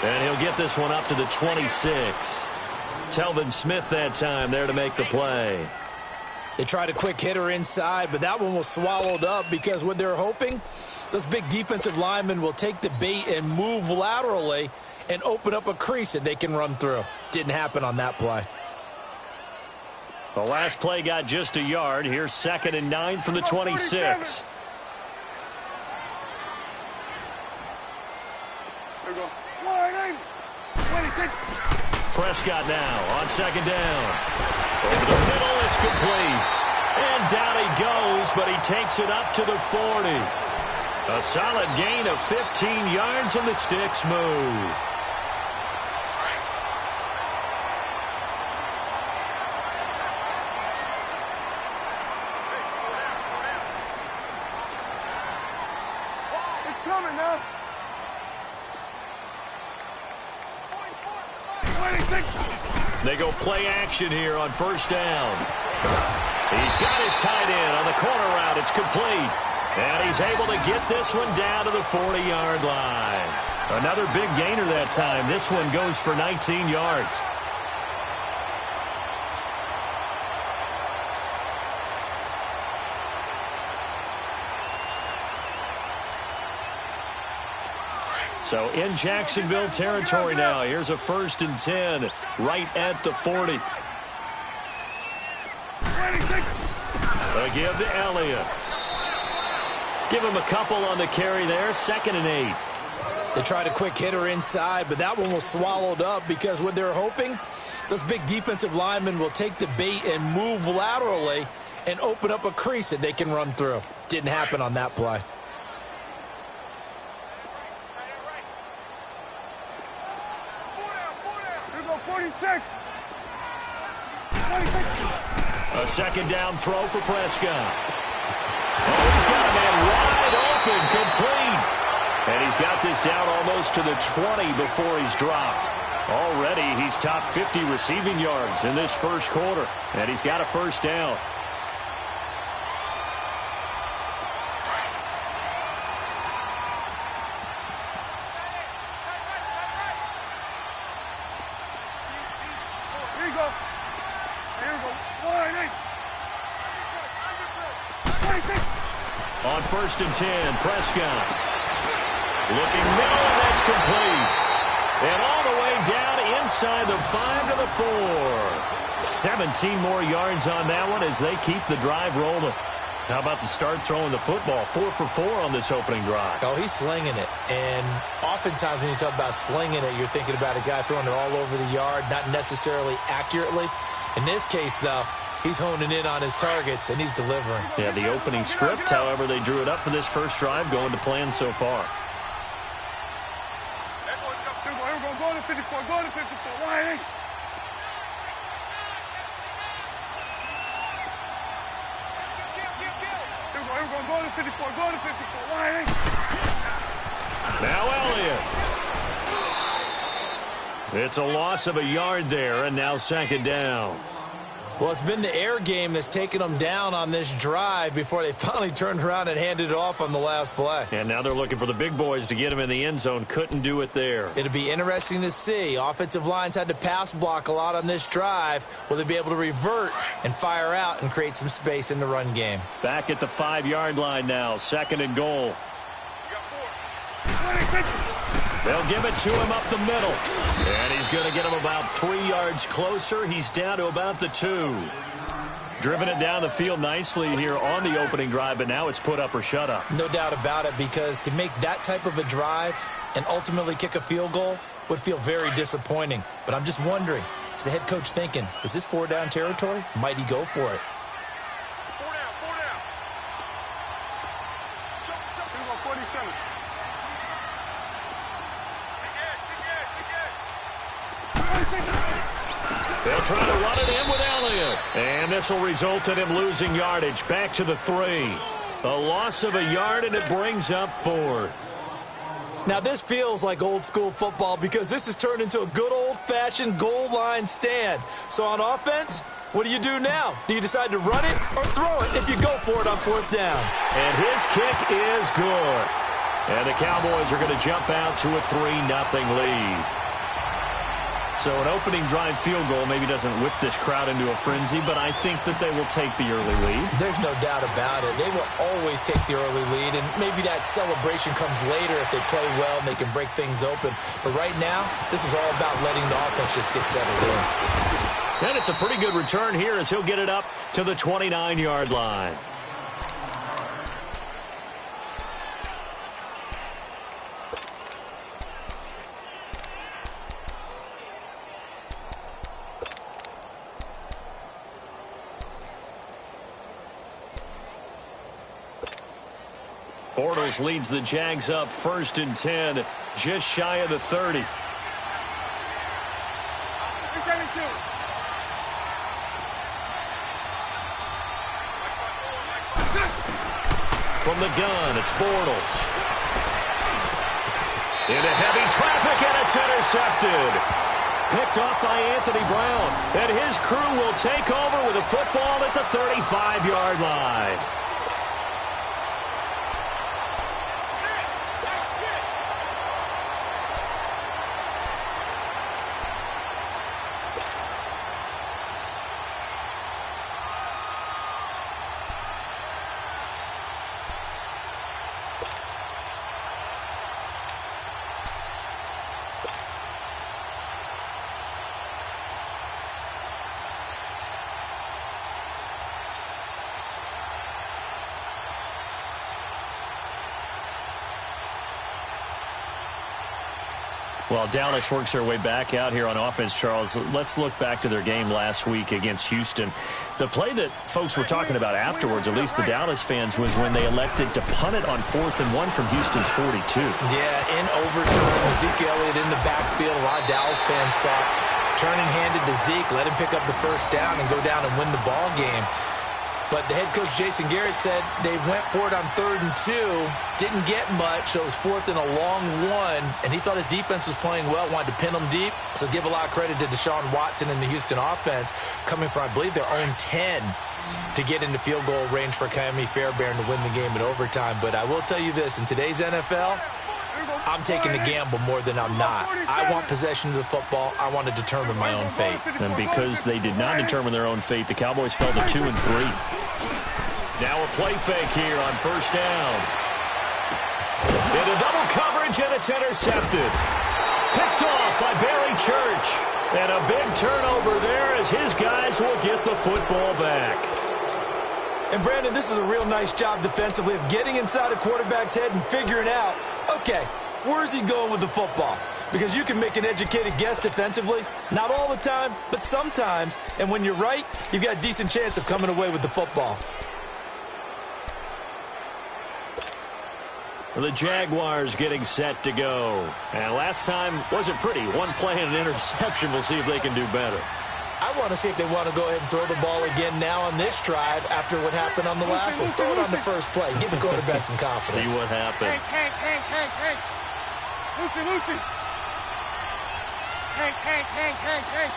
And he'll get this one up to the 26. Telvin Smith that time there to make the play. They tried a quick hitter inside, but that one was swallowed up because what they're hoping, those big defensive linemen will take the bait and move laterally and open up a crease that they can run through. Didn't happen on that play. The last play got just a yard. Here's 2nd and 9 from the 26. Prescott now on 2nd down. Over the middle, it's complete. And down he goes, but he takes it up to the 40. A solid gain of 15 yards, and the sticks move. It's coming now. 26. They go play action here on 1st down. He's got his tight end on the corner route. It's complete. And he's able to get this one down to the 40-yard line. Another big gainer that time. This one goes for 19 yards. So in Jacksonville territory now. Here's a 1st and 10 right at the 40. They give to Elliott. Give him a couple on the carry there. 2nd and 8. They tried a quick hitter inside, but that one was swallowed up because what they're hoping, those big defensive linemen will take the bait and move laterally and open up a crease that they can run through. Didn't happen on that play. Here go 46. A 2nd down throw for Prescott. Oh, he's got a man wide open, complete. And he's got this down almost to the 20 before he's dropped. Already he's top 50 receiving yards in this 1st quarter. And he's got a 1st down. Here you go. Here we go. 26. On 1st and 10, Prescott. Looking middle, and that's complete. And all the way down inside the 5 to the 4. 17 more yards on that one as they keep the drive rolling. How about the start throwing the football? 4 for 4 on this opening drive. Oh, he's slinging it. And oftentimes when you talk about slinging it, you're thinking about a guy throwing it all over the yard, not necessarily accurately. In this case, though, he's honing in on his targets, and he's delivering. Yeah, the opening script, however, they drew it up for this first drive, going to plan so far. Go to 54. Go to 54. Why? Here we go. Go to 54. Go to 54. Why? Now Elliott. It's a loss of a yard there, and now 2nd down. Well, it's been the air game that's taken them down on this drive before they finally turned around and handed it off on the last play. And now they're looking for the big boys to get him in the end zone. Couldn't do it there. It'll be interesting to see. Offensive lines had to pass block a lot on this drive. Will they be able to revert and fire out and create some space in the run game? Back at the 5-yard line now. 2nd and goal. They'll give it to him up the middle. And he's going to get him about 3 yards closer. He's down to about the 2. Driven it down the field nicely here on the opening drive, but now it's put up or shut up. No doubt about it, because to make that type of a drive and ultimately kick a field goal would feel very disappointing. But I'm just wondering, is the head coach thinking, is this 4-down territory? Might he go for it? 4 down. Here we go. 47. They'll try to run it in with Elliott. And this will result in him losing yardage. Back to the 3. A loss of a yard, and it brings up 4th. Now, this feels like old-school football because this has turned into a good old-fashioned goal line stand. So on offense, what do you do now? Do you decide to run it or throw it if you go for it on 4th down? And his kick is good. And the Cowboys are going to jump out to a 3-0 lead. So an opening drive field goal maybe doesn't whip this crowd into a frenzy, but I think that they will take the early lead. There's no doubt about it. They will always take the early lead, and maybe that celebration comes later if they play well and they can break things open. But right now, this is all about letting the offense just get settled in. And it's a pretty good return here as he'll get it up to the 29-yard line. Bortles leads the Jags up 1st and 10, just shy of the 30. From the gun, it's Bortles. Into heavy traffic, and it's intercepted. Picked off by Anthony Brown. And his crew will take over with a football at the 35-yard line. Well, Dallas works their way back out here on offense, Charles. Let's look back to their game last week against Houston. The play that folks were talking about afterwards, at least the Dallas fans, was when they elected to punt it on 4th and 1 from Houston's 42. Yeah, in overtime, Ezekiel Elliott in the backfield. A lot of Dallas fans thought turning handed to Zeke, let him pick up the first down and go down and win the ball game. But the head coach, Jason Garrett, said they went for it on 3rd and 2, didn't get much, so it was 4th and a long 1, and he thought his defense was playing well, wanted to pin them deep. So give a lot of credit to Deshaun Watson and the Houston offense, coming from, I believe, their own 10 to get into field goal range for Miami Fairbairn to win the game in overtime. But I will tell you this, in today's NFL, I'm taking the gamble more than I'm not. I want possession of the football. I want to determine my own fate. And because they did not determine their own fate, the Cowboys fell to 2 and 3. Now a play fake here on 1st down. Into double coverage, and it's intercepted. Picked off by Barry Church. And a big turnover there as his guys will get the football back. And, Brandon, this is a real nice job defensively of getting inside a quarterback's head and figuring out, okay, where's he going with the football? Because you can make an educated guess defensively. Not all the time, but sometimes. And when you're right, you've got a decent chance of coming away with the football. The Jaguars getting set to go. And last time wasn't pretty. One play and an interception. We'll see if they can do better. I want to see if they want to go ahead and throw the ball again now on this drive after what happened on the last one. Throw it on the first play. Give the quarterback some confidence. See what happens. Hank. Lucy. Hank.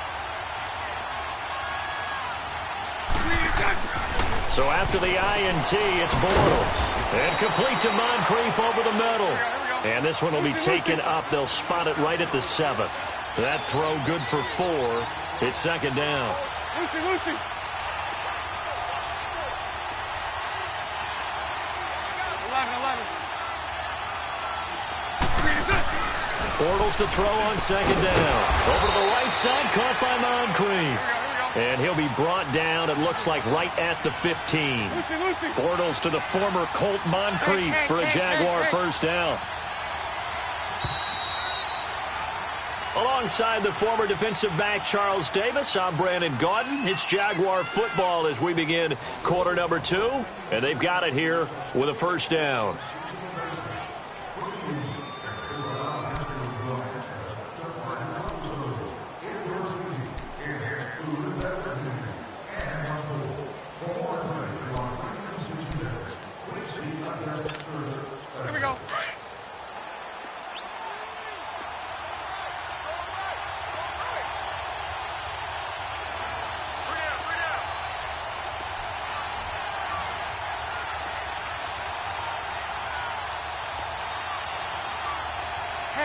So after the INT, it's Bortles. And complete to Moncrief over the middle. And this one will be taken up. They'll spot it right at the 7. That throw good for 4. It's 2nd down. Lucy. Bortles to throw on 2nd down. Over to the right side, caught by Moncrief. And he'll be brought down, it looks like, right at the 15. Bortles to the former Colt Moncrief for a Jaguar first down. Alongside the former defensive back Charles Davis, I'm Brandon Gaudin. It's Jaguar football as we begin quarter number 2. And they've got it here with a first down.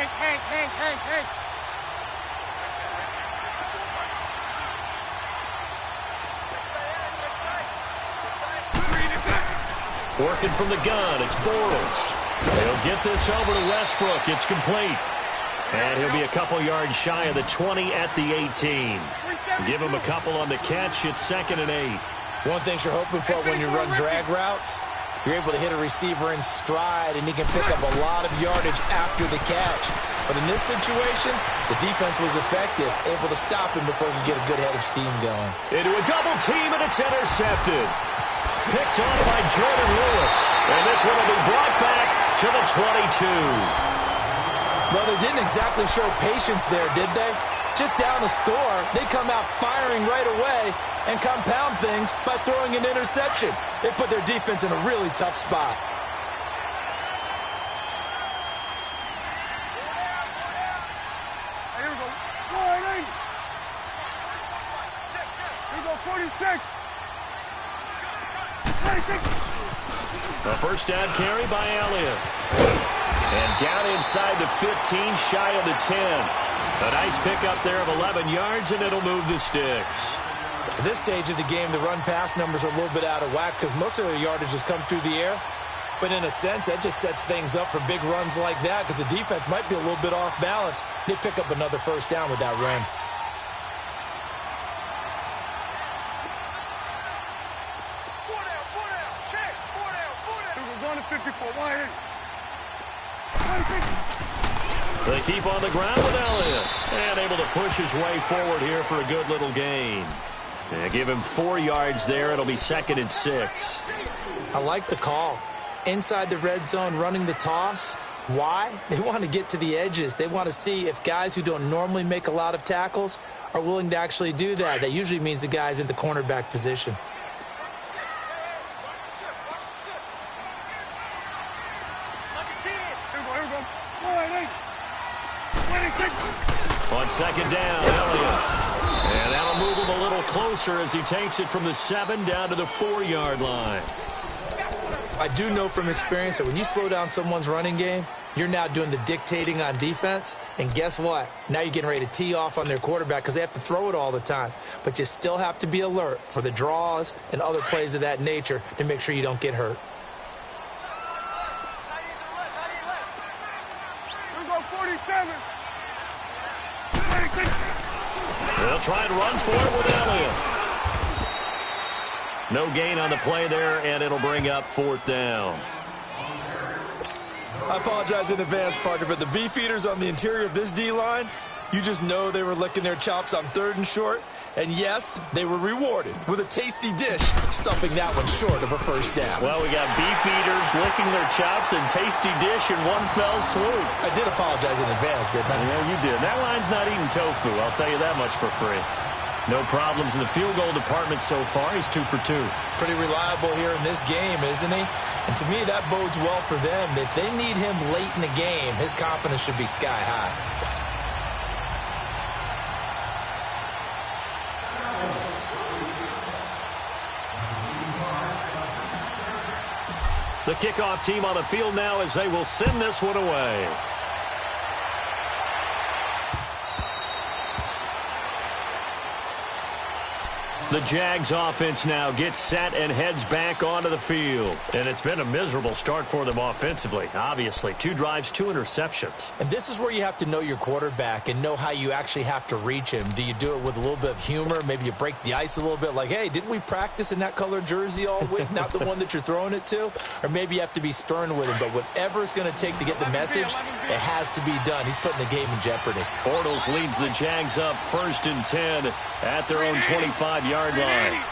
Hank. Working from the gun, it's Bortles. He'll get this over to Westbrook. It's complete. And he'll be a couple yards shy of the 20 at the 18. Give him a couple on the catch. It's 2nd and 8. One thing you're hoping for when you run drag routes, you're able to hit a receiver in stride, and he can pick up a lot of yardage after the catch. But in this situation, the defense was effective, able to stop him before he could get a good head of steam going. Into a double team, and it's intercepted. Picked on by Jordan Lewis. And this one will be brought back to the 22. Well, they didn't exactly show patience there, did they? Just down a score, they come out firing right away and compound things by throwing an interception. They put their defense in a really tough spot. Here we go. Here we go, 46. 26. A first down carry by Elliott. And down inside the 15, shy of the 10. A nice pickup there of 11 yards, and it'll move the sticks. At this stage of the game, the run-pass numbers are a little bit out of whack because most of their yardage has come through the air. But in a sense, that just sets things up for big runs like that because the defense might be a little bit off balance. They pick up another first down with that run. We're going to 54. Wide in. They keep on the ground with Elliott. And able to push his way forward here for a good little gain. And give him 4 yards there. It'll be 2nd and 6. I like the call. Inside the red zone, running the toss. Why? They want to get to the edges. They want to see if guys who don't normally make a lot of tackles are willing to actually do that. That usually means the guy's in the cornerback position. On 2nd down, Elliott. And that'll move him a little closer as he takes it from the 7 down to the 4-yard line. I do know from experience that when you slow down someone's running game, you're now doing the dictating on defense. And guess what? Now you're getting ready to tee off on their quarterback because they have to throw it all the time. But you still have to be alert for the draws and other plays of that nature to make sure you don't get hurt. Here we go, 47. They'll try and run for it with Elliott. No gain on the play there, and it'll bring up 4th down. I apologize in advance, partner, but the beefeaters on the interior of this D-line, you just know they were licking their chops on 3rd and short. And yes, they were rewarded with a tasty dish, stuffing that one short of a first down. Well, we got beefeaters licking their chops and tasty dish in one fell swoop. I did apologize in advance, didn't I? Yeah, you did. That line's not eating tofu, I'll tell you that much for free. No problems in the field goal department so far. He's 2 for 2. Pretty reliable here in this game, isn't he? And to me, that bodes well for them. If they need him late in the game, his confidence should be sky high. The kickoff team on the field now as they will send this one away. The Jags offense now gets set and heads back onto the field. And it's been a miserable start for them offensively. Obviously, 2 drives, 2 interceptions. And this is where you have to know your quarterback and know how you actually have to reach him. Do you do it with a little bit of humor? Maybe you break the ice a little bit like, hey, didn't we practice in that color jersey all week? Not the one that you're throwing it to? Or maybe you have to be stern with him. But whatever it's going to take to get the message, it has to be done. He's putting the game in jeopardy. Bortles leads the Jags up 1st and 10 at their own 25-yard line.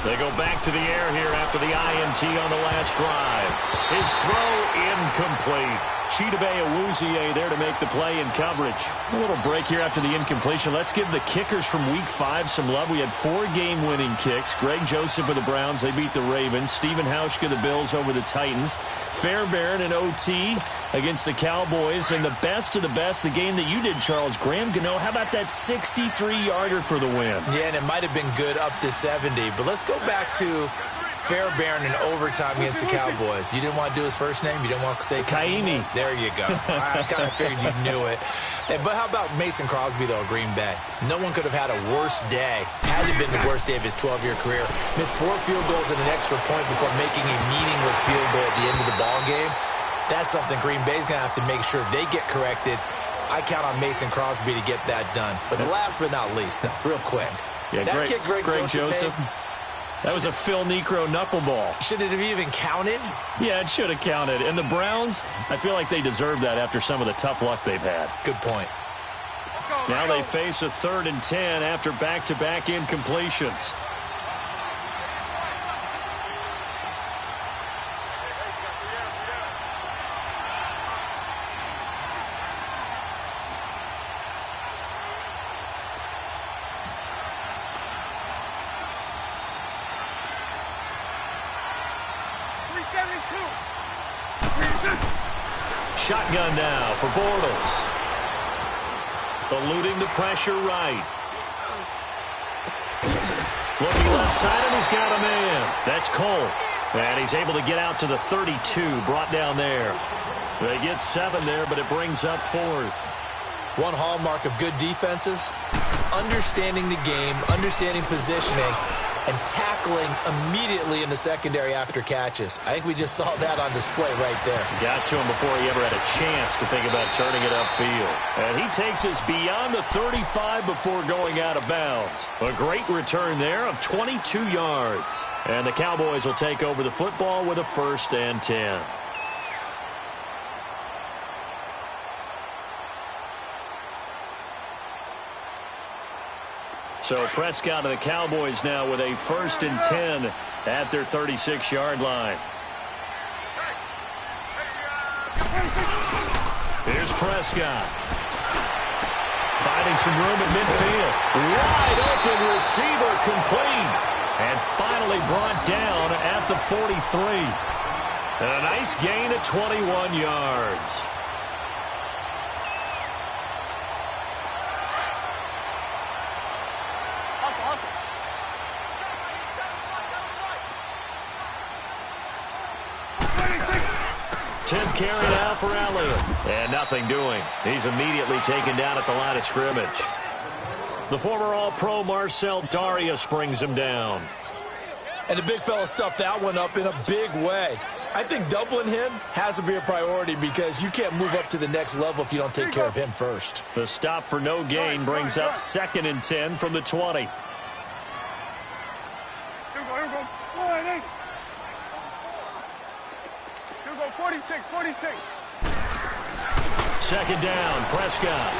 They go back to the air here after the INT on the last drive. His throw incomplete. Chidobe there to make the play in coverage. A little break here after the incompletion. Let's give the kickers from Week 5 some love. We had 4 game-winning kicks. Greg Joseph of the Browns, they beat the Ravens. Stephen Hauschka, the Bills, over the Titans. Fairbairn and OT against the Cowboys. And the best of the best, the game that you did, Charles, Graham Gano, how about that 63-yarder for the win? Yeah, and it might have been good up to 70. But let's go back to Fairbairn in overtime against the Cowboys. You didn't want to do his first name? You didn't want to say Kaimi. There you go. I kind of figured you knew it. But how about Mason Crosby, though, Green Bay? No one could have had a worse day. Had to have been the worst day of his 12-year career. Missed 4 field goals and an extra point before making a meaningless field goal at the end of the ball game. That's something Green Bay's going to have to make sure they get corrected. I count on Mason Crosby to get that done. But last but not least, real quick. Yeah, that kick Greg Joseph made, that was a Phil Necro knuckleball. Should it have even counted? Yeah, it should have counted. And the Browns, I feel like they deserve that after some of the tough luck they've had. Good point. Now they face a 3rd and 10 after back-to-back incompletions. Shotgun now for Bortles. Eluding the pressure right. Looking left side, and he's got a man. That's Cole. And he's able to get out to the 32, brought down there. They get 7 there, but it brings up 4th. One hallmark of good defenses is understanding the game, understanding positioning, and tackling immediately in the secondary after catches. I think we just saw that on display right there. Got to him before he ever had a chance to think about turning it upfield. And he takes us beyond the 35 before going out of bounds. A great return there of 22 yards. And the Cowboys will take over the football with a 1st and 10. So Prescott of the Cowboys now with a 1st and 10 at their 36-yard line. Here's Prescott. Finding some room at midfield. Wide open receiver complete. And finally brought down at the 43. And a nice gain of 21 yards. Tenth carry now for Elliott. And nothing doing. He's immediately taken down at the line of scrimmage. The former All-Pro Marcel Darius brings him down. And the big fella stuffed that one up in a big way. I think doubling him has to be a priority because you can't move up to the next level if you don't take care of him first. The stop for no gain brings up 2nd and 10 from the 20. Here we go. 46, 46. 2nd down, Prescott.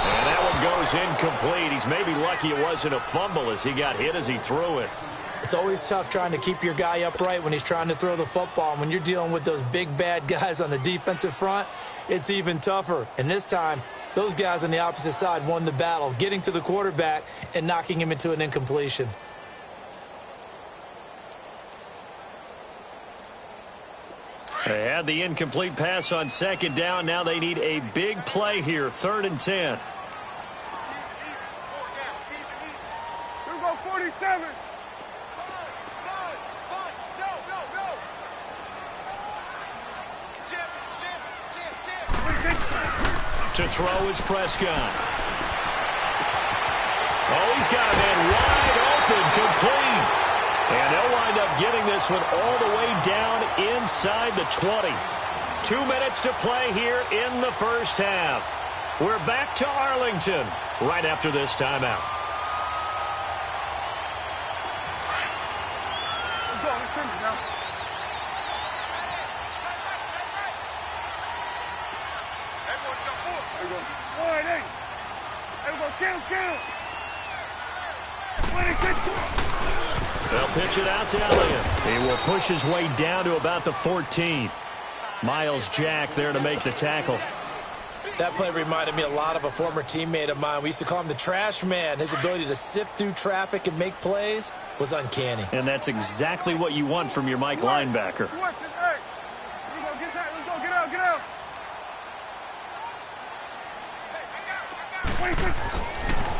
And that one goes incomplete. He's maybe lucky it wasn't a fumble as he got hit as he threw it. It's always tough trying to keep your guy upright when he's trying to throw the football. And when you're dealing with those big, bad guys on the defensive front, it's even tougher. And this time, those guys on the opposite side won the battle, getting to the quarterback and knocking him into an incompletion. They had the incomplete pass on 2nd down. Now they need a big play here, 3rd and 10. Here we go, 47. To throw is Prescott. Oh, he's got a man wide open, complete. And they'll wind up getting this one all the way down inside the 20. 2 minutes to play here in the first half. We're back to Arlington right after this timeout. Let's go, let's finish now. There we go. 1, 8. There we go, count. 26. They'll pitch it out to Elliott. He will push his way down to about the 14. Miles Jack there to make the tackle. That play reminded me a lot of a former teammate of mine. We used to call him the trash man. His ability to sift through traffic and make plays was uncanny. And that's exactly what you want from your Mike linebacker.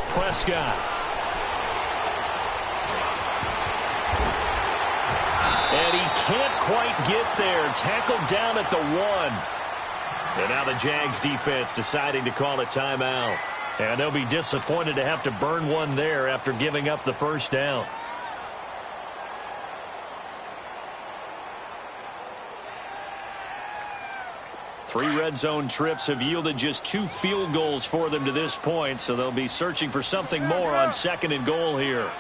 Prescott. And he can't quite get there. Tackled down at the 1. And now the Jags defense deciding to call a timeout. And they'll be disappointed to have to burn one there after giving up the first down. Three red zone trips have yielded just 2 field goals for them to this point, so they'll be searching for something more on 2nd and goal here.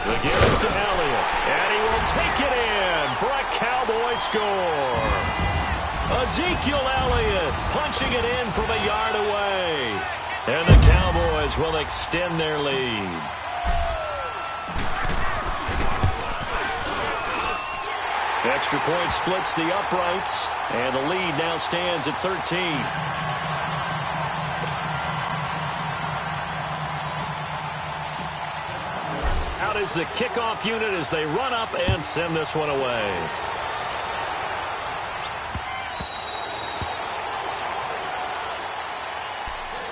The give is to Elliott, and he will take it in for a Cowboy score. Ezekiel Elliott punching it in from a yard away. And the Cowboys will extend their lead. Extra point splits the uprights, and the lead now stands at 13. Out is the kickoff unit as they run up and send this one away.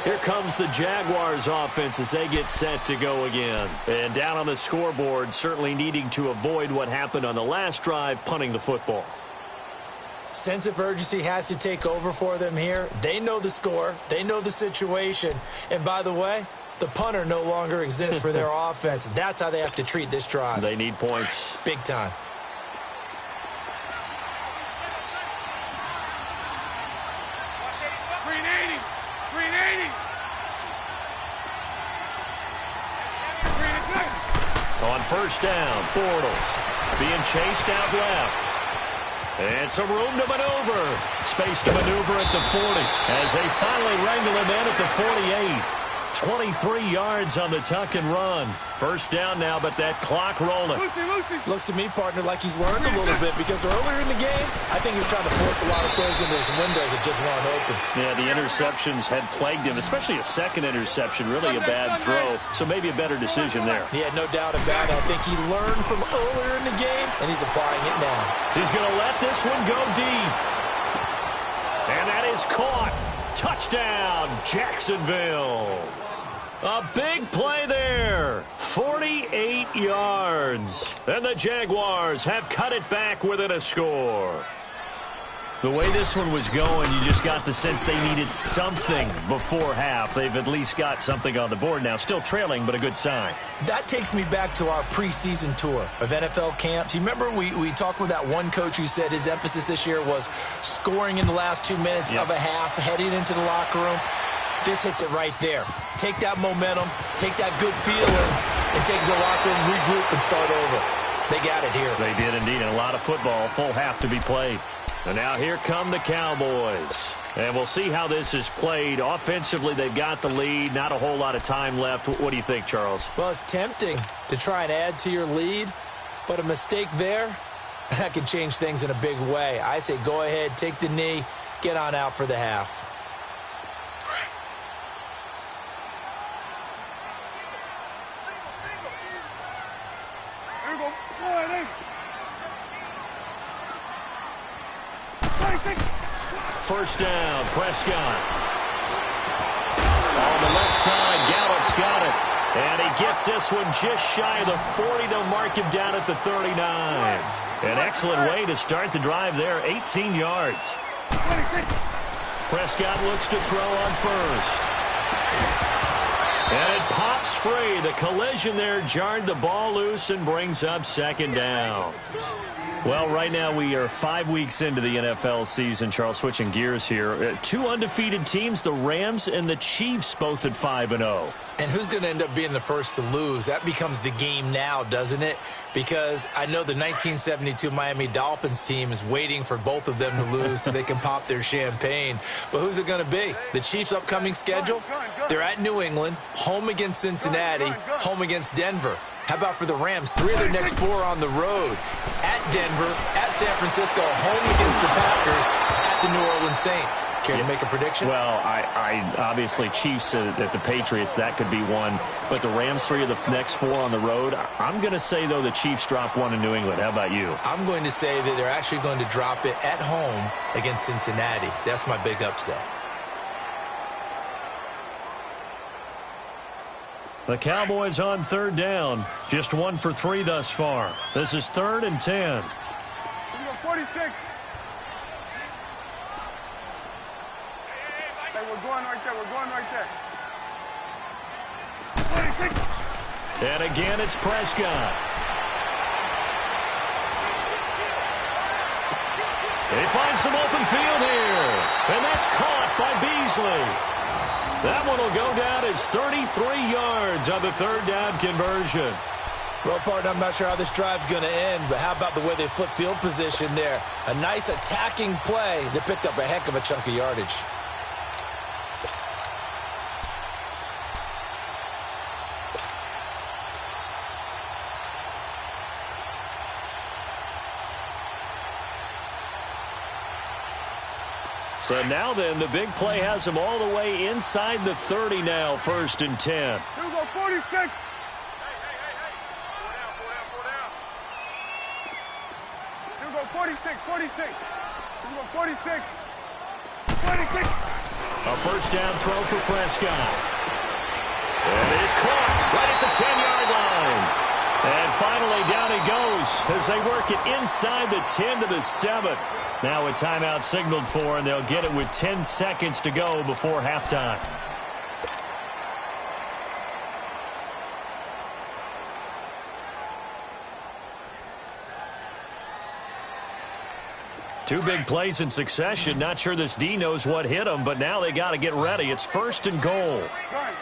Here comes the Jaguars offense as they get set to go again. And down on the scoreboard, certainly needing to avoid what happened on the last drive, punting the football. Sense of urgency has to take over for them here. They know the score. They know the situation. And by the way, the punter no longer exists for their offense. That's how they have to treat this drive. They need points. Big time. On first down, Bortles being chased out left. And some room to maneuver. Space to maneuver at the 40 as they finally wrangle him in at the 48. 23 yards on the tuck and run. First down now, but that clock rolling. Looks to me, partner, like he's learned a little bit because earlier in the game, I think he was trying to force a lot of throws into his windows that just weren't open. Yeah, the interceptions had plagued him, especially a second interception, really a bad throw. So maybe a better decision there. Yeah, no doubt about it. I think he learned from earlier in the game, and he's applying it now. He's going to let this one go deep. And that is caught. Touchdown, Jacksonville. A big play there. 48 yards. And the Jaguars have cut it back within a score. The way this one was going, you just got the sense they needed something before half. They've at least got something on the board now. Still trailing, but a good sign. That takes me back to our preseason tour of NFL camps. You remember we talked with that one coach who said his emphasis this year was scoring in the last 2 minutes of a half, heading into the locker room. This hits it right there. Take that momentum, take that good feeling, and take it to the locker room, regroup, and start over. They got it here. They did indeed, and a lot of football, full half to be played. And now here come the Cowboys. And we'll see how this is played. Offensively, they've got the lead. Not a whole lot of time left. What do you think, Charles? Well, it's tempting to try and add to your lead, but a mistake there, that can change things in a big way. I say go ahead, take the knee, get on out for the half. First down, Prescott. On the left side, Gallup's got it. And he gets this one just shy of the 40. They'll mark him down at the 39. An excellent way to start the drive there, 18 yards. Prescott looks to throw on first. And it pops free. The collision there jarred the ball loose and brings up second down. Well, right now we are 5 weeks into the NFL season. Charles, switching gears here. 2 undefeated teams, the Rams and the Chiefs, both at 5-0. And who's going to end up being the first to lose? That becomes the game now, doesn't it? Because I know the 1972 Miami Dolphins team is waiting for both of them to lose so they can pop their champagne. But who's it going to be? The Chiefs' upcoming schedule? They're at New England, home against Cincinnati, home against Denver. How about for the Rams? 3 of their next 4 on the road. At Denver, at San Francisco, home against the Packers, at the New Orleans Saints. Care to make a prediction? Well, I obviously Chiefs at the Patriots, that could be one. But the Rams, 3 of the next 4 on the road. I'm going to say, though, the Chiefs drop 1 in New England. How about you? I'm going to say that they're actually going to drop it at home against Cincinnati. That's my big upset. The Cowboys on 3rd down. Just 1 for 3 thus far. This is 3rd and 10. 46. Hey, we're going right there. We're going right there. 46. And again, it's Prescott. He finds some open field here. And that's caught by Beasley. That one will go down as 33 yards on the 3rd down conversion. Well, partner, I'm not sure how this drive's going to end, but how about the way they flip field position there? A nice attacking play that picked up a heck of a chunk of yardage. So now then, the big play has him all the way inside the 30 now, 1st and 10. Here we go, 46. Hey. Here we go, 46. Here we go, 46. 46. A 1st down throw for Prescott. And it is caught right at the 10-yard line. And finally, down he goes as they work it inside the 10 to the 7. Now a timeout signaled for, and they'll get it with 10 seconds to go before halftime. Two big plays in succession. Not sure this D knows what hit him, but now they got to get ready. It's 1st and goal. Gun.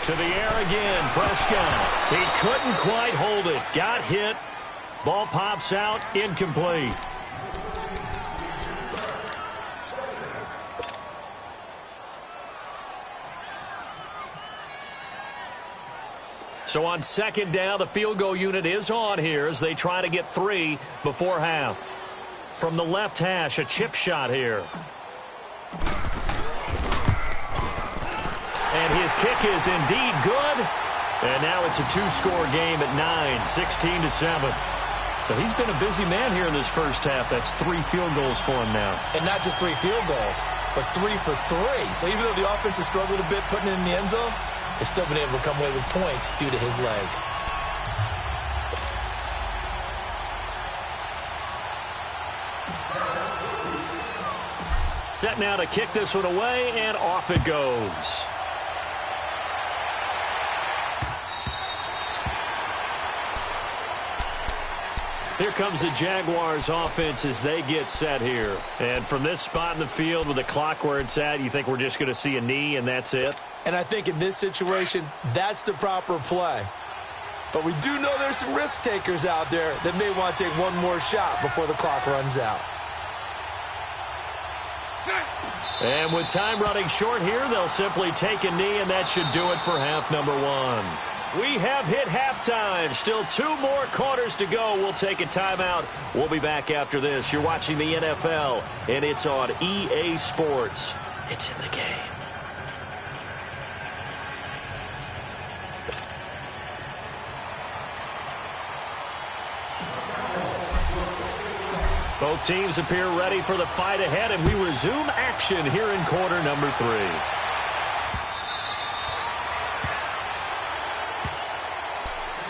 To the air again, Prescott. He couldn't quite hold it. Got hit. Ball pops out, incomplete. So on 2nd down, the field goal unit is on here as they try to get 3 before half. From the left hash, a chip shot here. And his kick is indeed good. And now it's a 2-score game at 9, 16 to 7. So he's been a busy man here in this first half. That's 3 field goals for him now. And not just 3 field goals, but 3 for 3. So even though the offense has struggled a bit putting it in the end zone, they've still been able to come away with points due to his leg. Set now to kick this one away, and off it goes. Here comes the Jaguars offense as they get set here. And from this spot in the field with the clock where it's at, you think we're just going to see a knee and that's it? And I think in this situation, that's the proper play. But we do know there's some risk takers out there that may want to take one more shot before the clock runs out. And with time running short here, they'll simply take a knee, and that should do it for half number 1. We have hit halftime. Still 2 more quarters to go. We'll take a timeout. We'll be back after this. You're watching the NFL, and it's on EA Sports. It's in the game. Both teams appear ready for the fight ahead, and we resume action here in quarter number 3.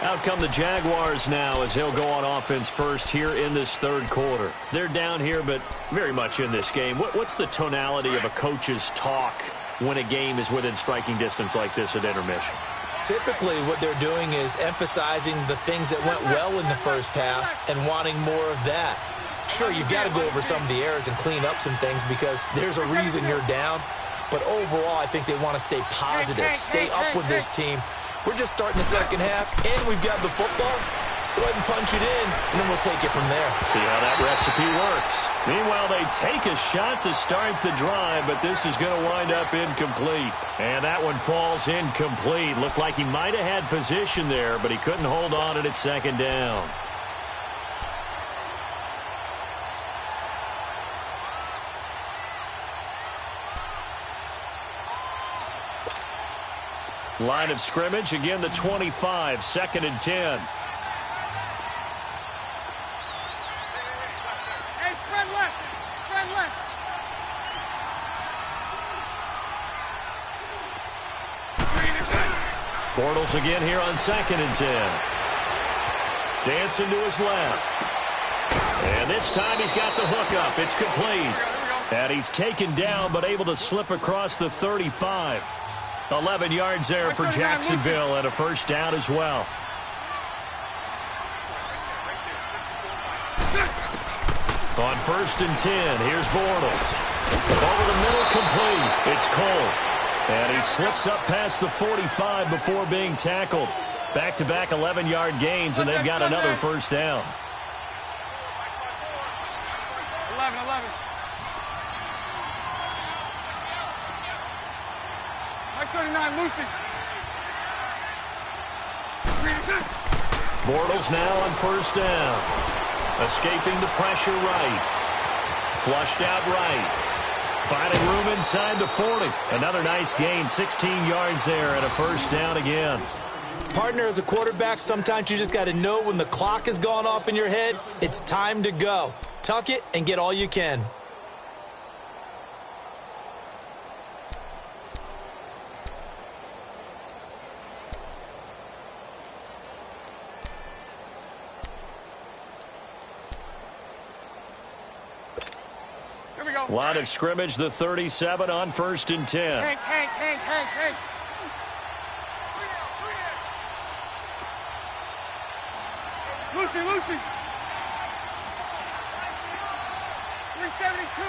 Out come the Jaguars now as they'll go on offense first here in this 3rd quarter. They're down here, but very much in this game. What's the tonality of a coach's talk when a game is within striking distance like this at intermission? Typically, what they're doing is emphasizing the things that went well in the first half and wanting more of that. Sure, you've got to go over some of the errors and clean up some things because there's a reason you're down. But overall, I think they want to stay positive, stay up with this team. We're just starting the second half, and we've got the football. Let's go ahead and punch it in, and then we'll take it from there. See how that recipe works. Meanwhile, they take a shot to start the drive, but this is going to wind up incomplete. And that one falls incomplete. Looked like he might have had position there, but he couldn't hold on to it at second down. Line of scrimmage, again the 25, 2nd and 10. Hey, spread left. Spread left. Bortles again here on 2nd and 10. Dancing to his left. And this time he's got the hook up. It's complete. And he's taken down but able to slip across the 35. 11 yards there for Jacksonville and a first down as well. On 1st and 10, here's Bortles. Over the middle, complete. It's Cole. And he slips up past the 45 before being tackled. Back-to-back 11-yard gains, and they've got another first down. 11. Mike 39, Lucy. Bortles now on 1st down. Escaping the pressure right. Flushed out right. Finding room inside the 40. Another nice gain, 16 yards there and a first down again. Partner, as a quarterback, sometimes you just got to know when the clock has gone off in your head, it's time to go. Tuck it and get all you can. Line of scrimmage, the 37 on 1st and 10. Hank. Lucy. 372.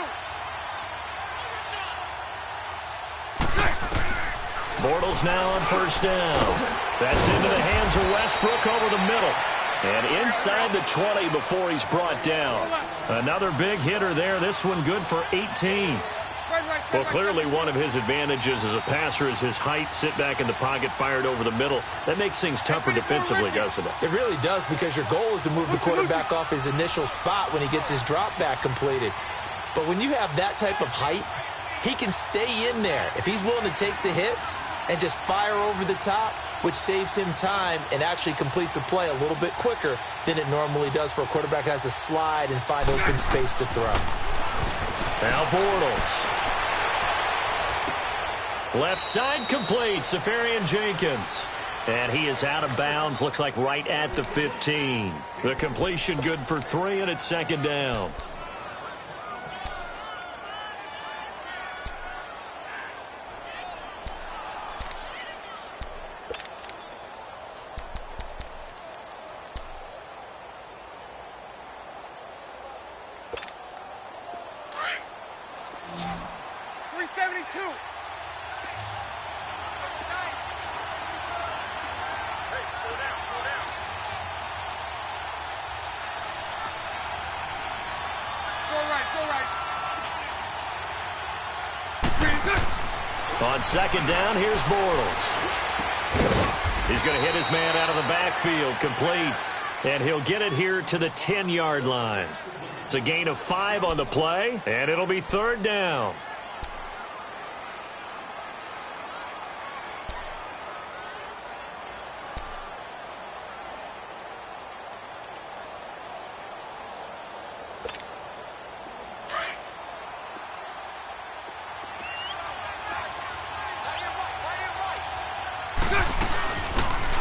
Bortles now on 1st down. That's into the hands of Westbrook over the middle. And inside the 20 before he's brought down. Another big hitter there. This one good for 18. Well, clearly one of his advantages as a passer is his height. Sit back in the pocket, fired over the middle. That makes things tougher defensively, doesn't it? It really does, because your goal is to move the quarterback off his initial spot when he gets his drop back completed. But when you have that type of height, he can stay in there if he's willing to take the hits and just fire over the top, which saves him time and actually completes a play a little bit quicker than it normally does for a quarterback who has to slide and find open space to throw. Now Bortles. Left side complete, Safarian Jenkins. And he is out of bounds, looks like right at the 15. The completion good for 3, and it's 2nd down. On 2nd down, here's Bortles. He's going to hit his man out of the backfield, complete. And he'll get it here to the 10-yard line. It's a gain of 5 on the play, and it'll be 3rd down.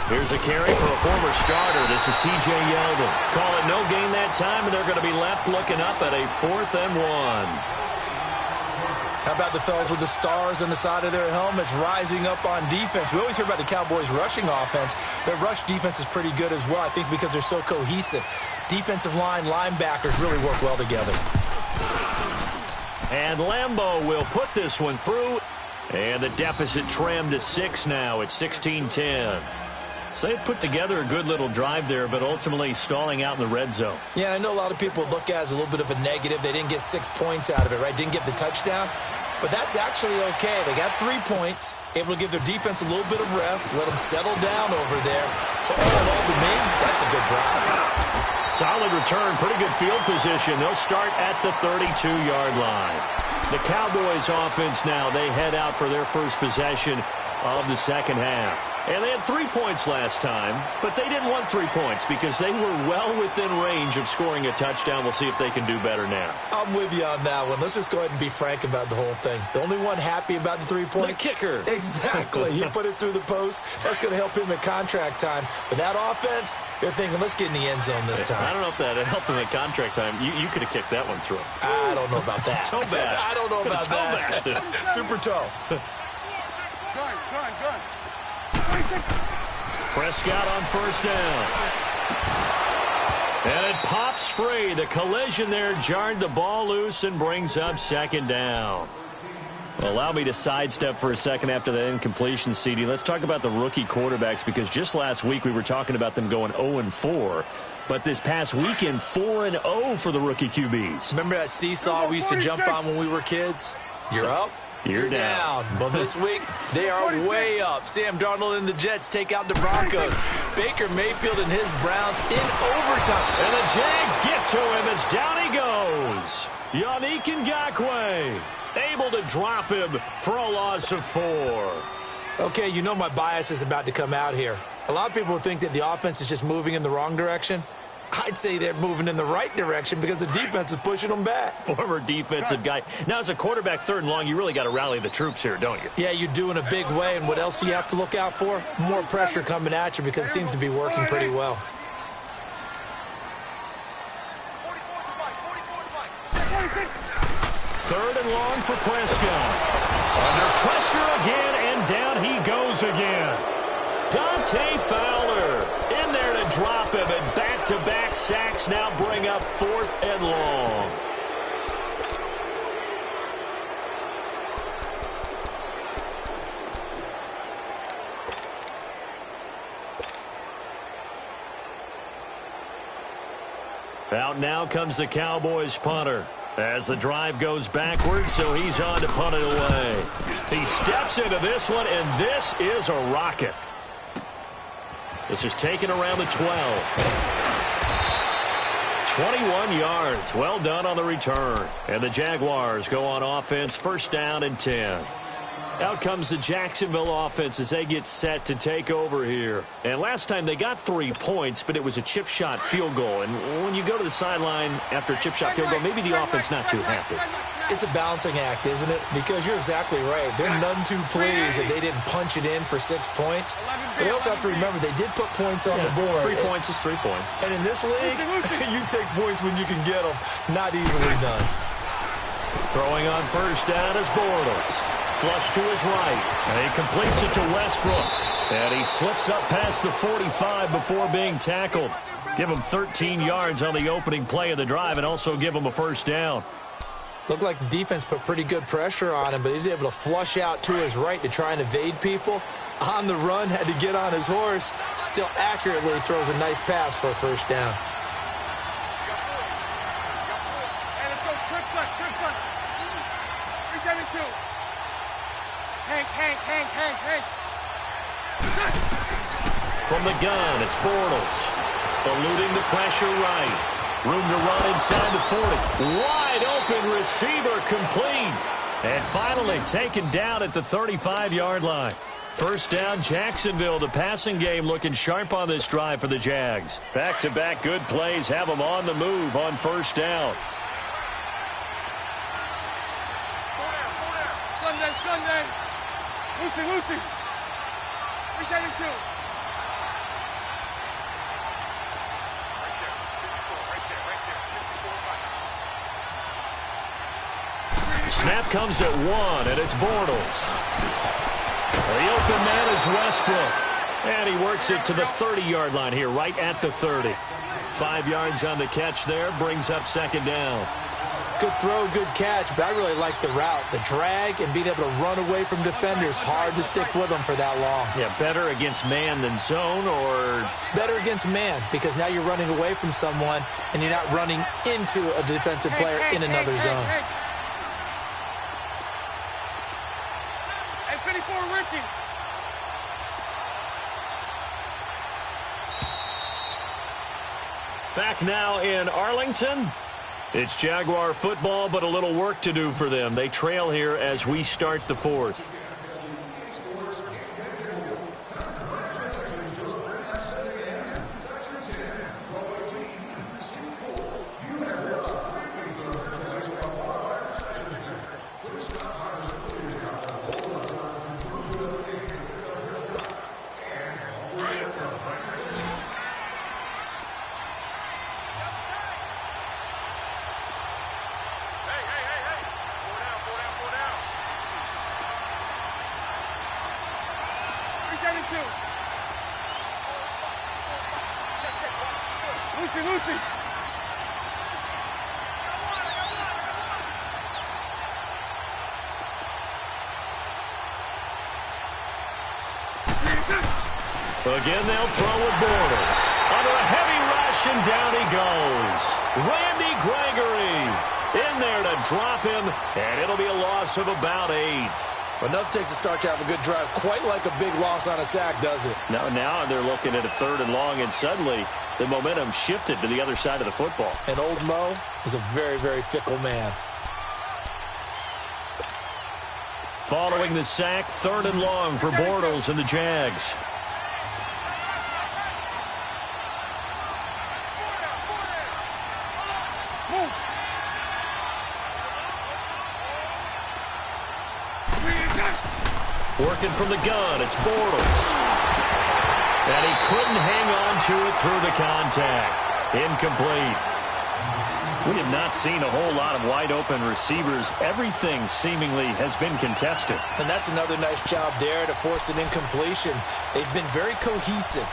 Here's a carry for a former starter. This is T.J. Yeldon. Call it no gain that time, and they're going to be left looking up at a 4th and 1. How about the fellas with the stars on the side of their helmets rising up on defense? We always hear about the Cowboys' rushing offense. Their rush defense is pretty good as well, I think, because they're so cohesive. Defensive line, linebackers really work well together. And Lambeau will put this one through. And the deficit trimmed to 6 now. It's 16-10. So they put together a good little drive there, but ultimately stalling out in the red zone. Yeah, I know a lot of people look at it as a little bit of a negative. They didn't get 6 points out of it, right? Didn't get the touchdown. But that's actually okay. They got 3 points, able to give their defense a little bit of rest, let them settle down over there. So all in all, to me, that's a good drive. Solid return, pretty good field position. They'll start at the 32-yard line. The Cowboys offense now, they head out for their first possession of the second half. And they had 3 points last time, but they didn't want 3 points because they were well within range of scoring a touchdown. We'll see if they can do better now. I'm with you on that one. Let's just go ahead and be frank about the whole thing. The only one happy about the 3-point? The kicker. Exactly. He put it through the post. That's going to help him at contract time. But that offense, they're thinking, let's get in the end zone this time. I don't know if that helped him at contract time. You could have kicked that one through. I don't know about that. Toe bash. I don't know about that. Toe bashed it. Super toe. Gun. Prescott on first down. And it pops free. The collision there jarred the ball loose and brings up second down. Well, allow me to sidestep for a second after that incompletion, CD. Let's talk about the rookie quarterbacks, because just last week we were talking about them going 0-4. But this past weekend, 4-0 for the rookie QBs. Remember that seesaw we used to jump on when we were kids? You're up. You're down. Well, this week, they are way up. Sam Darnold and the Jets take out the Broncos. Baker Mayfield and his Browns in overtime. And the Jags get to him as down he goes. Yannick Ngakoue able to drop him for a loss of 4. Okay, you know my bias is about to come out here. A lot of people think that the offense is just moving in the wrong direction. I'd say they're moving in the right direction because the defense is pushing them back. Former defensive guy. Now, as a quarterback, 3rd and long, you really got to rally the troops here, don't you? Yeah, you do in a big way. And what else do you have to look out for? More pressure coming at you because it seems to be working pretty well. Third and long for Prescott. Under pressure again, and down he goes again. Dante Fowler in there to drop him, and back-to-back sacks now bring up 4th and long. Out now comes the Cowboys punter as the drive goes backwards, so he's on to punt it away. He steps into this one, and this is a rocket. This is taken around the 12. 21 yards. Well done on the return. And the Jaguars go on offense, 1st down and 10. Out comes the Jacksonville offense as they get set to take over here. And last time they got 3 points, but it was a chip shot field goal. And when you go to the sideline after a chip shot field goal, maybe the offense not too happy. It's a balancing act, isn't it? Because you're exactly right. They're none too pleased that they didn't punch it in for 6 points. But they also have to remember they did put points on the board. 3 points is 3 points. And in this league, you take points when you can get them. Not easily done. Throwing on first down is Bortles. Flush to his right. And he completes it to Westbrook. And he slips up past the 45 before being tackled. Give him 13 yards on the opening play of the drive and also give him a 1st down. Looked like the defense put pretty good pressure on him, but he's able to flush out to his right to try and evade people. On the run, had to get on his horse. Still accurately throws a nice pass for a 1st down. Hey, let's go. Trip front. 372. Hank. From the gun, it's Bortles. Eluding the pressure right. Room to run inside the 40. Wide open receiver complete. And finally taken down at the 35-yard line. 1st down, Jacksonville. The passing game looking sharp on this drive for the Jags. Back-to-back good plays have them on the move on 1st down. Sunday. Lucy. 372. Snap comes at 1, and it's Bortles. The open man is Westbrook. And he works it to the 30-yard line here, right at the 30. 5 yards on the catch there, brings up second down. Good throw, good catch, but I really like the route. The drag and being able to run away from defenders, hard to stick with them for that long. Yeah, better against man than zone, or? Better against man, because now you're running away from someone and you're not running into a defensive player in another zone. Hey, 54, Ricky. Back now in Arlington. It's Jaguar football, but a little work to do for them. They trail here as we start the fourth. Lucy. Again, they'll throw with Bortles. Under a heavy rush, and down he goes. Randy Gregory in there to drop him, and it'll be a loss of about 8. Enough takes a start to have a good drive. Quite like a big loss on a sack, does it? Now they're looking at a 3rd and long, and suddenly the momentum shifted to the other side of the football. And old Mo is a very, very fickle man. Following the sack, 3rd and long for Bortles and the Jags. Working from the gun, it's Bortles. And he couldn't hang on to it through the contact. Incomplete. We have not seen a whole lot of wide-open receivers. Everything seemingly has been contested. And that's another nice job there to force an incompletion. They've been very cohesive,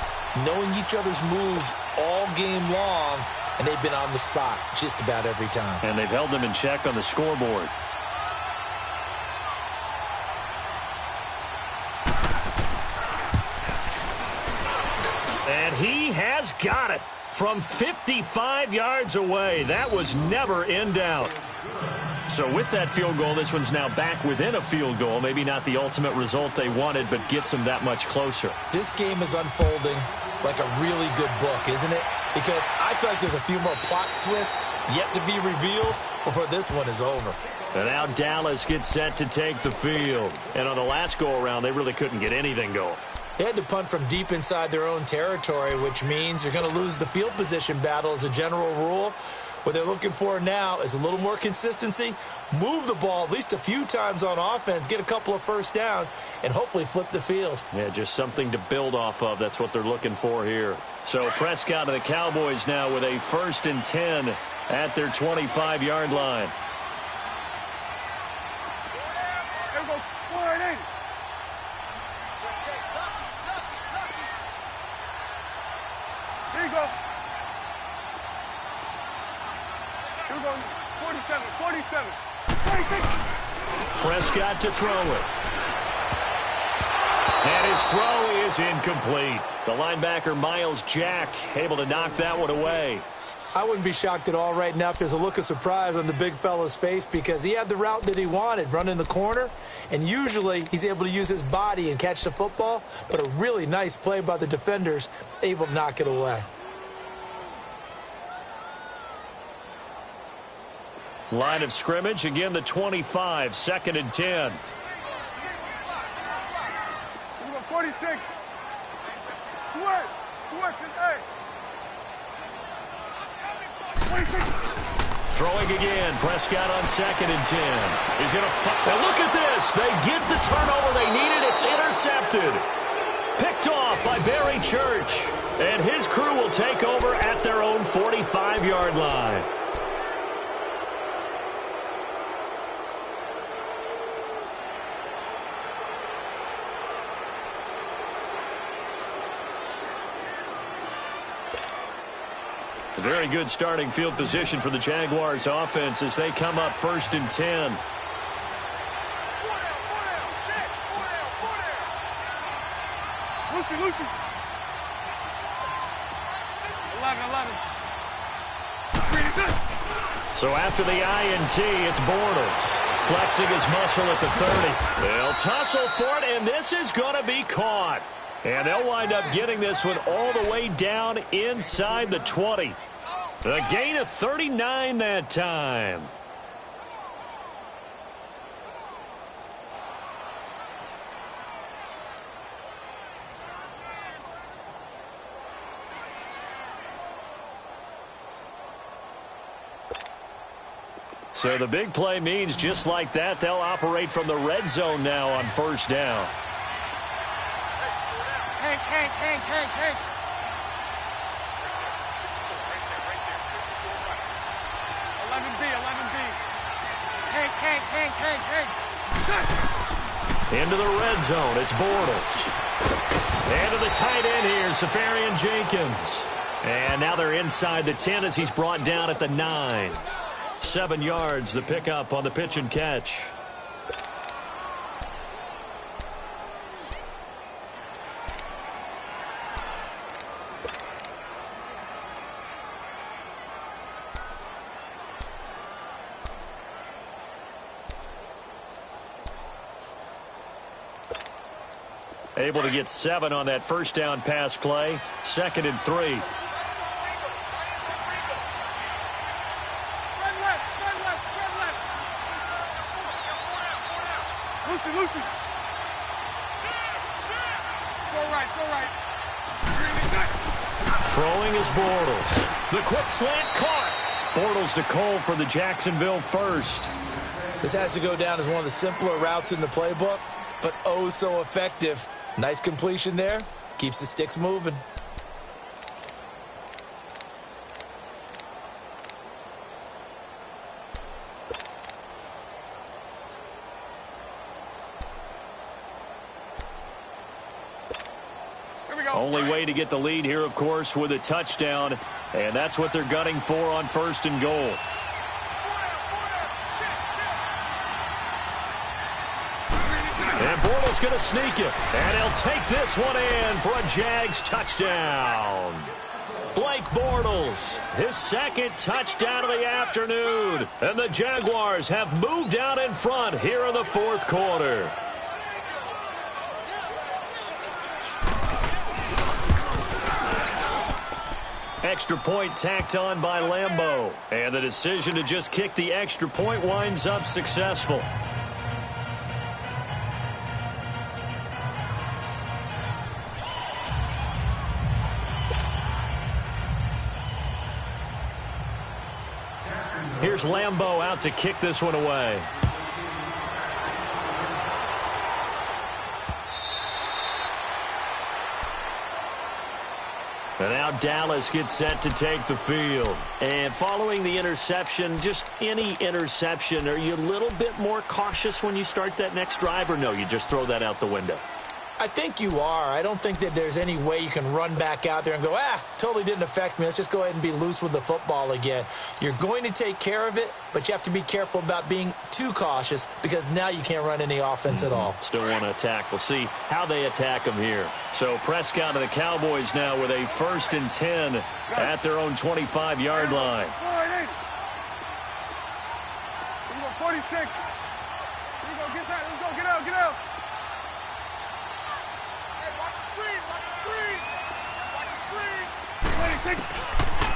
knowing each other's moves all game long, and they've been on the spot just about every time. And they've held them in check on the scoreboard. And he has got it from 55 yards away. That was never in doubt. So with that field goal, this one's now back within a field goal. Maybe not the ultimate result they wanted, but gets them that much closer. This game is unfolding like a really good book, isn't it? Because I feel like there's a few more plot twists yet to be revealed before this one is over. And now Dallas gets set to take the field. And on the last go-around, they really couldn't get anything going. They had to punt from deep inside their own territory, which means you're going to lose the field position battle as a general rule. What they're looking for now is a little more consistency, move the ball at least a few times on offense, get a couple of first downs, and hopefully flip the field. Yeah, just something to build off of. That's what they're looking for here. So Prescott and the Cowboys now with a 1st and 10 at their 25-yard line. There go 480. Here you go. Here we go. 47, 47, 46. Prescott to throw it. And his throw is incomplete. The linebacker, Miles Jack, able to knock that one away. I wouldn't be shocked at all right now if there's a look of surprise on the big fella's face because he had the route that he wanted, running the corner, and usually he's able to use his body and catch the football, but a really nice play by the defenders, able to knock it away. Line of scrimmage, again the 25, 2nd and 10. 46. Switch. Switch and A. 26. Throwing again. Prescott on 2nd and 10. He's going to fight. Now look at this. They get the turnover they needed. It's intercepted. Picked off by Barry Church. And his crew will take over at their own 45-yard line. Very good starting field position for the Jaguars offense as they come up 1st and 10. Lucy. 11. So after the INT, it's Bortles flexing his muscle at the 30. They'll tussle for it, and this is going to be caught. And they'll wind up getting this one all the way down inside the 20. A gain of 39 that time. So the big play means just like that, they'll operate from the red zone now on 1st down. Hank. 11B. Hank. Into the red zone, it's Bortles. And to the tight end here, Safarian Jenkins. And now they're inside the 10 as he's brought down at the 9. 7 yards, the pickup on the pitch and catch. Able to get 7 on that 1st down pass play. 2nd and 3. Lucy. So right. Throwing is Bortles. The quick slant caught. Bortles to Cole for the Jacksonville first. This has to go down as one of the simpler routes in the playbook, but oh so effective. Nice completion there. Keeps the sticks moving. Only way to get the lead here, of course, with a touchdown. And that's what they're gunning for on 1st and goal. And Bortles going to sneak it. And he'll take this one in for a Jags touchdown. Blake Bortles, his 2nd touchdown of the afternoon. And the Jaguars have moved out in front here in the 4th quarter. Extra point tacked on by Lambeau. And the decision to just kick the extra point winds up successful. Here's Lambeau out to kick this one away. And now Dallas gets set to take the field. And following the interception, just any interception, are you a little bit more cautious when you start that next drive, or no, you just throw that out the window? I think you are. I don't think that there's any way you can run back out there and go, totally didn't affect me. Let's just go ahead and be loose with the football again. You're going to take care of it, but you have to be careful about being too cautious because now you can't run any offense at all. Still want to attack. We'll see how they attack them here. So Prescott and the Cowboys now with a 1st and 10 at their own 25-yard line. 46. Here we go. Get that. Let's go. Get out.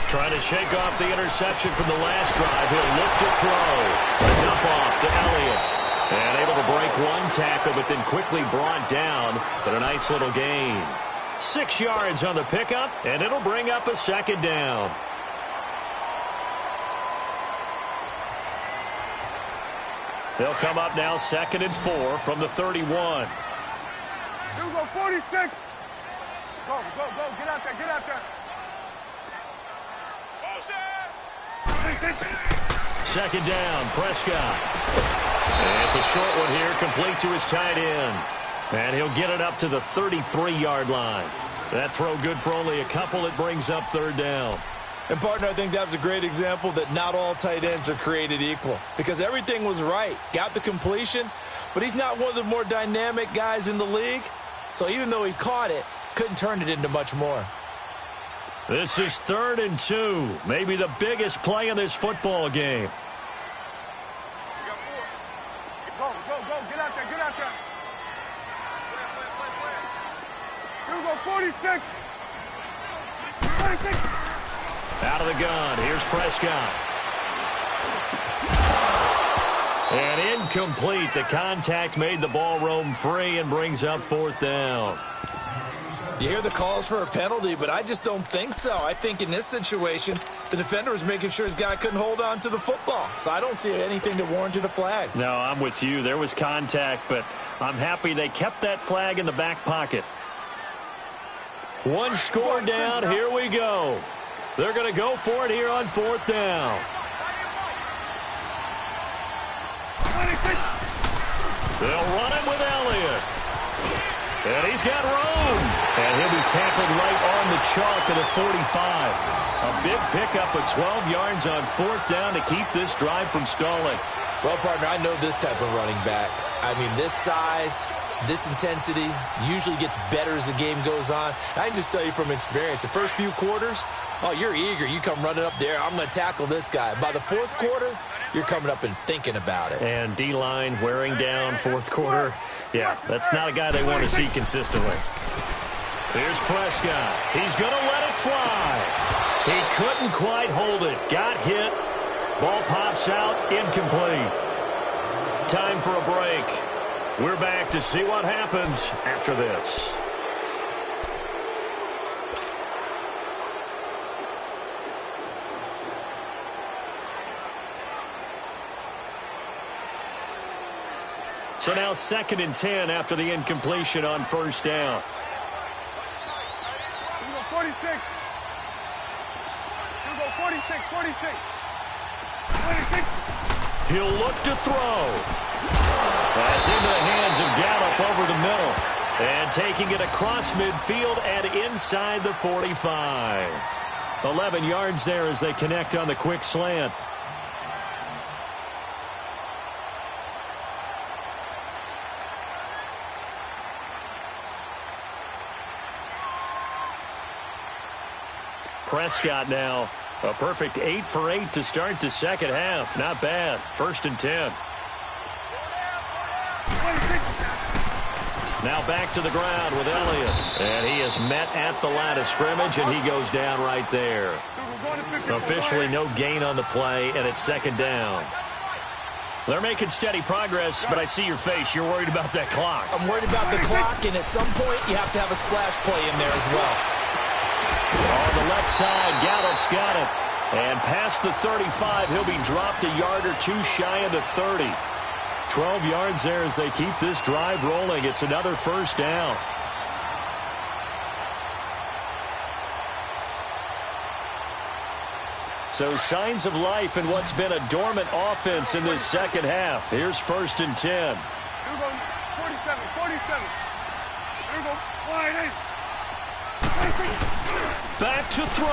Trying to shake off the interception from the last drive. He'll look to throw. A dump off to Elliott. And able to break one tackle, but then quickly brought down. But a nice little gain. 6 yards on the pickup, and it'll bring up a 2nd down. They'll come up now 2nd and 4 from the 31. Here we go, 46. Go. Get out there. 2nd down, Prescott. And it's a short one here, complete to his tight end. And he'll get it up to the 33-yard line. That throw good for only a couple. It brings up 3rd down. And, partner, I think that was a great example that not all tight ends are created equal because everything was right. Got the completion, but he's not one of the more dynamic guys in the league. So even though he caught it, couldn't turn it into much more. This is 3rd and 2, maybe the biggest play in this football game. Go, get out there, get out there. Here we go, 46. 46. Out of the gun, here's Prescott. And incomplete. The contact made the ball roam free and brings up 4th down. You hear the calls for a penalty, but I just don't think so. I think in this situation, the defender was making sure his guy couldn't hold on to the football. So I don't see anything that warranted a flag. No, I'm with you. There was contact, but I'm happy they kept that flag in the back pocket. One score down. Here we go. They're going to go for it here on 4th down. They'll run it with Elliott. And he's got room. And he'll be tackled right on the chalk at the 45. A big pickup of 12 yards on 4th down to keep this drive from stalling. Well, partner, I know this type of running back. I mean, this size, this intensity usually gets better as the game goes on. I can just tell you from experience, the first few quarters, oh, you're eager. You come running up there, I'm going to tackle this guy. By the 4th quarter, you're coming up and thinking about it. And D-line wearing down 4th quarter. Yeah, that's not a guy they want to see consistently. Here's Prescott. He's going to let it fly. He couldn't quite hold it. Got hit. Ball pops out. Incomplete. Time for a break. We're back to see what happens after this. So now 2nd and 10 after the incompletion on 1st down. 46. Here we go, 46, 46. 46. He'll look to throw. That's into the hands of Gallup over the middle. And taking it across midfield and inside the 45. 11 yards there as they connect on the quick slant. Prescott now, a perfect 8 for 8 to start the second half. Not bad. 1st and 10. Now back to the ground with Elliott. And he is met at the line of scrimmage, and he goes down right there. Officially no gain on the play, and it's 2nd down. They're making steady progress, but I see your face. You're worried about that clock. I'm worried about the clock, and at some point you have to have a splash play in there as well. On the left side, Gallup's got it. And past the 35, he'll be dropped a yard or two shy of the 30. 12 yards there as they keep this drive rolling. It's another 1st down. So signs of life in what's been a dormant offense in this second half. Here's 1st and 10. Here we go, 47, 47. Here we go, wide 8. Back to throw.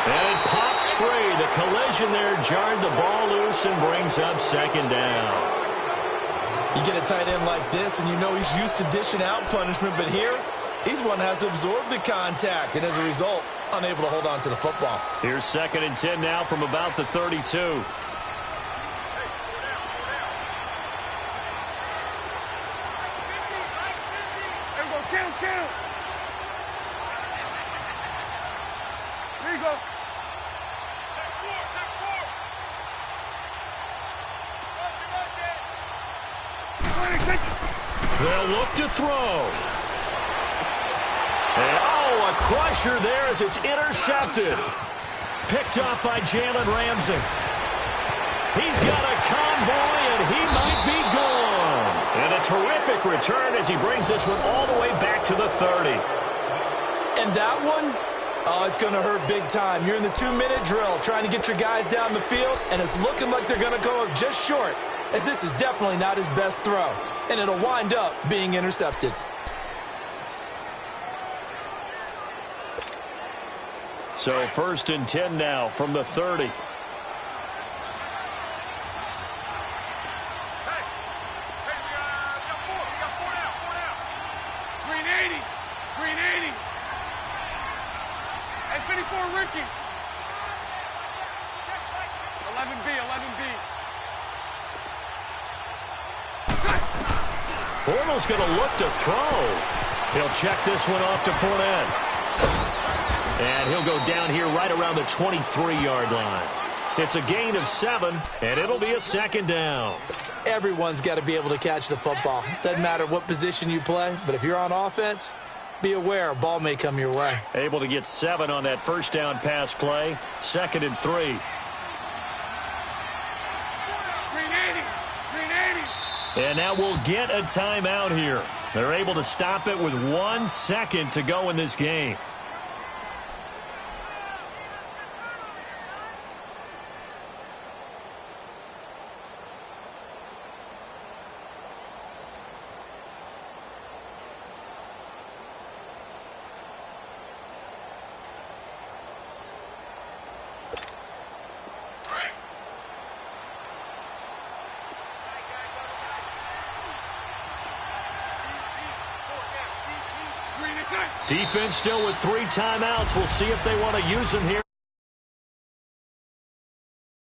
And it pops free. The collision there jarred the ball loose and brings up 2nd down. You get a tight end like this, and you know he's used to dishing out punishment, but here, he's one that has to absorb the contact, and as a result, unable to hold on to the football. Here's 2nd and 10 now from about the 32. Kill. Here you go. Check 4. They'll look to throw. And, a crusher there as it's intercepted. Picked off by Jalen Ramsey. He's got a convoy, and he might be gone. And a terrific return as he brings this one all the way back to the 30. And that one, it's going to hurt big time. You're in the 2-minute drill trying to get your guys down the field, and it's looking like they're going to go up just short, as this is definitely not his best throw. And it'll wind up being intercepted. So 1st and 10 now from the 30. Hey, we got four. We got four down. Green 80. Green 80. Hey, 54, Ricky. 11B, 11B. Bortles going to look to throw. He'll check this one off to Fournette. And he'll go down here right around the 23-yard line. It's a gain of 7, and it'll be a 2nd down. Everyone's got to be able to catch the football. Doesn't matter what position you play, but if you're on offense, be aware a ball may come your way. Able to get 7 on that 1st down pass play. 2nd and 3. Green 80. Green 80. And now we'll get a timeout here. They're able to stop it with 1 second to go in this game. Defense still with 3 timeouts. We'll see if they want to use them here